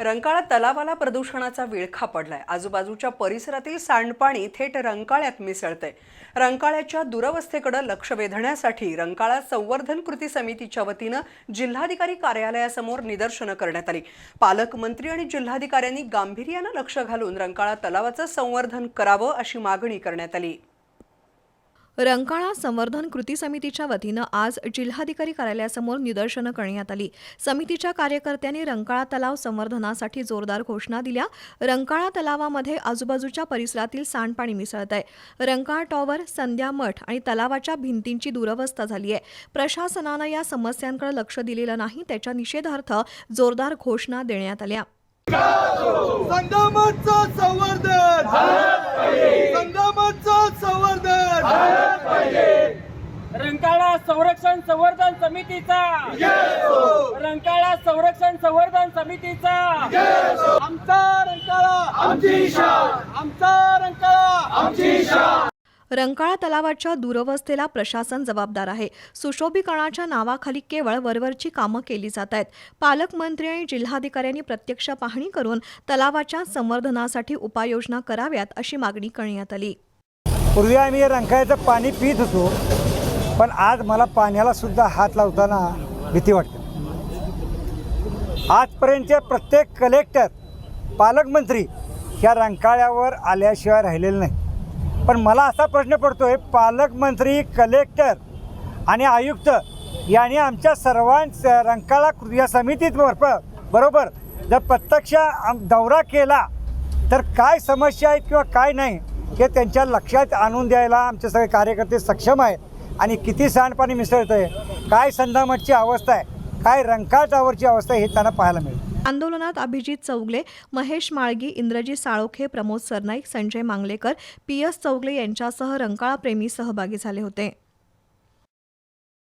रंकाळा तलावाला प्रदूषणाचा विळखा पडलाय। आजूबाजूच्या परिसरातील सांडपाणी थेट रंकाळ्यात मिसळतंय। रंकाळ्याच्या दुरवस्थेकडे लक्ष वेधण्यासाठी रंकाळा संवर्धन कृती समितीच्या वतीने जिल्हाधिकारी कार्यालयासमोर निदर्शनं करण्यात आली। पालकमंत्री आणि जिल्हाधिकाऱ्यांनी गांभीर्याने लक्ष घालून रंकाळा तलावाचं संवर्धन करावं अशी मागणी करण्यात आली। रंकाळा संवर्धन कृती समितीच्या वतीनं आज जिल्हाधिकारी कार्यालयासमोर निदर्शनं करण्यात आली। समितीच्या कार्यकर्त्यांनी रंकाळा तलाव संवर्धनासाठी जोरदार घोषणा दिल्या। रंकाळा तलावामध्ये आजूबाजूच्या परिसरातील सांडपाणी मिसळत आहे। रंकाळा टॉवर, संध्या मठ आणि तलावाच्या भिंतींची दुरवस्था झाली आहे। प्रशासनानं या समस्यांकडे लक्ष दिलेलं नाही, त्याच्या निषेधार्थ जोरदार घोषणा देण्यात आल्या। संगमाचं संवर्धन रंकाळा संरक्षण संवर्धन समितीचा रंकाळा संरक्षण संवर्धन समितीचा आमचा रंकाळा आमची शान, आमचा रंकाळा आमची शान। रंकाळा तलावाच्या दुरवस्थेला प्रशासन जबाबदार आहे। सुशोभीकरणाच्या नावाखाली केवळ वरवरची कामं केली जात आहेत। पालकमंत्री आणि जिल्हाधिकाऱ्यांनी प्रत्यक्ष पाहणी करून तलावाच्या संवर्धनासाठी उपाययोजना कराव्यात अशी मागणी करण्यात आली। पूर्वी आम्ही रंकाळ्याचं पाणी पित होतो, पण आज मला पाण्याला सुद्धा हात लावताना भीती वाटते। आजपर्यंतचे प्रत्येक कलेक्टर, पालकमंत्री ह्या रंकाळ्यावर आल्याशिवाय राहिलेले नाही। पण मला असा प्रश्न पडतोय, पालकमंत्री, कलेक्टर आणि आयुक्त यांनी आमच्या सर्वांच्या रंकाळा कृती समितीत बरोबर जर प्रत्यक्ष दौरा केला तर काय समस्या आहेत किंवा काय नाही हे त्यांच्या लक्षात आणून द्यायला आमचे सगळे कार्यकर्ते सक्षम आहेत। आणि किती सांडपाणी मिसळतं आहे, काय संधामठची अवस्था आहे, काय रंकाळा टॉवरची अवस्था आहे हे त्यांना पाहायला मिळेल। आंदोलनात अभिजित चौगले, महेश माळगी, इंद्रजित साळोखे, प्रमोद सरनाईक, संजय मांगलेकर, PS चौगले यांच्यासह रंकाळा प्रेमी सहभागी झाले होते।